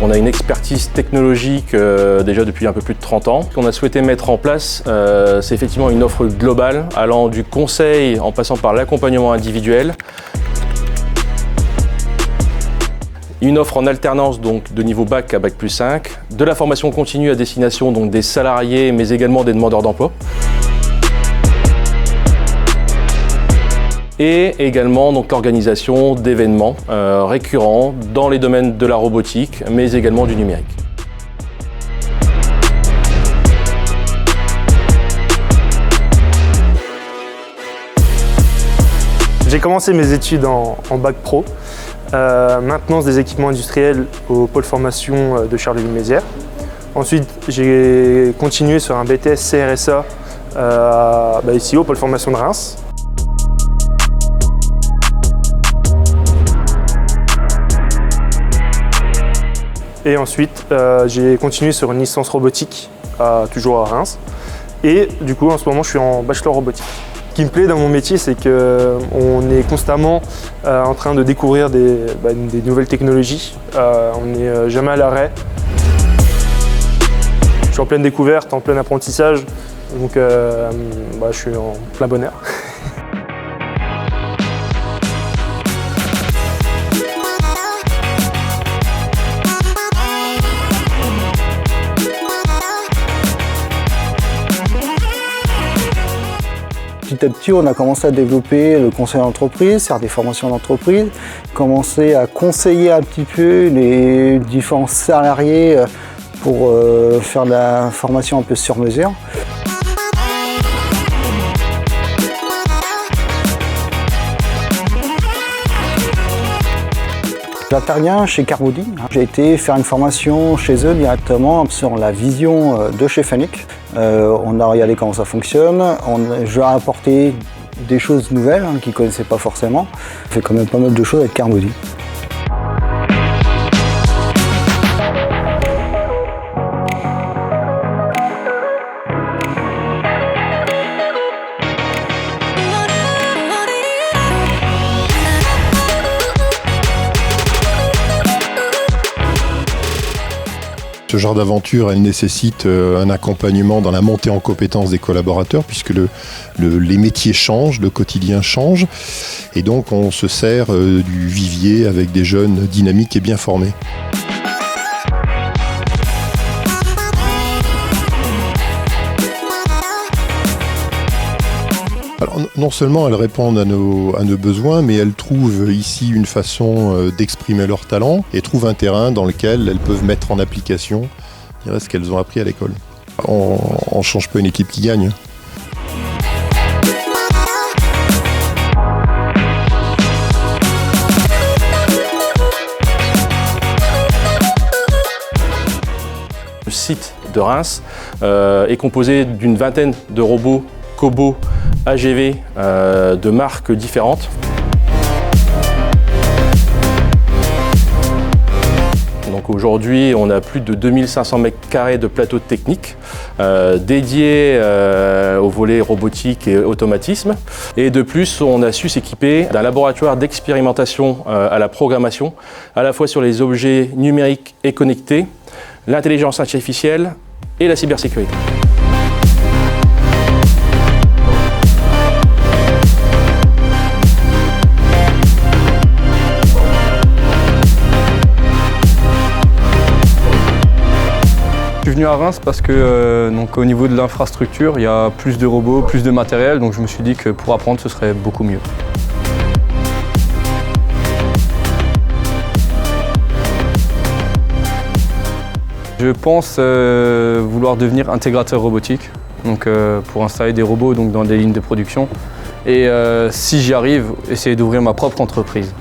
On a une expertise technologique déjà depuis un peu plus de 30 ans. Ce qu'on a souhaité mettre en place, c'est effectivement une offre globale allant du conseil en passant par l'accompagnement individuel. Une offre en alternance donc de niveau bac à bac plus 5, de la formation continue à destination donc des salariés mais également des demandeurs d'emploi. Et également donc l'organisation d'événements récurrents dans les domaines de la robotique mais également du numérique. J'ai commencé mes études en bac pro, maintenance des équipements industriels au pôle formation de Charleville-Mézières. Ensuite, j'ai continué sur un BTS CRSA ici au pôle formation de Reims. Et ensuite, j'ai continué sur une licence robotique, toujours à Reims. Et du coup, en ce moment, je suis en bachelor robotique. Ce qui me plaît dans mon métier, c'est qu'on est constamment en train de découvrir des nouvelles technologies. On n'est jamais à l'arrêt. Je suis en pleine découverte, en plein apprentissage, donc je suis en plein bonheur. Petit à petit, on a commencé à développer le conseil d'entreprise, faire des formations d'entreprise, commencer à conseiller un petit peu les différents salariés pour faire de la formation un peu sur mesure. J'interviens chez Carbody. J'ai été faire une formation chez eux directement sur la vision de chez Fanuc. On a regardé comment ça fonctionne. Je leur ai apporté des choses nouvelles qu'ils ne connaissaient pas forcément. On fait quand même pas mal de choses avec Carbody. Ce genre d'aventure, elle nécessite un accompagnement dans la montée en compétences des collaborateurs puisque les métiers changent, le quotidien change et donc on se sert du vivier avec des jeunes dynamiques et bien formés. Alors, non seulement elles répondent à nos besoins, mais elles trouvent ici une façon d'exprimer leur talent et trouvent un terrain dans lequel elles peuvent mettre en application ce qu'elles ont appris à l'école. On ne change pas une équipe qui gagne. Le site de Reims est composé d'une vingtaine de robots Cobo AGV de marques différentes. Donc aujourd'hui, on a plus de 2500 m² de plateaux techniques dédiés au volet robotique et automatisme. Et de plus, on a su s'équiper d'un laboratoire d'expérimentation à la programmation, à la fois sur les objets numériques et connectés, l'intelligence artificielle et la cybersécurité. Je suis venu à Reims parce que au niveau de l'infrastructure, il y a plus de robots, plus de matériel, donc je me suis dit que pour apprendre, ce serait beaucoup mieux. Je pense vouloir devenir intégrateur robotique, pour installer des robots dans des lignes de production. Et si j'y arrive, essayer d'ouvrir ma propre entreprise.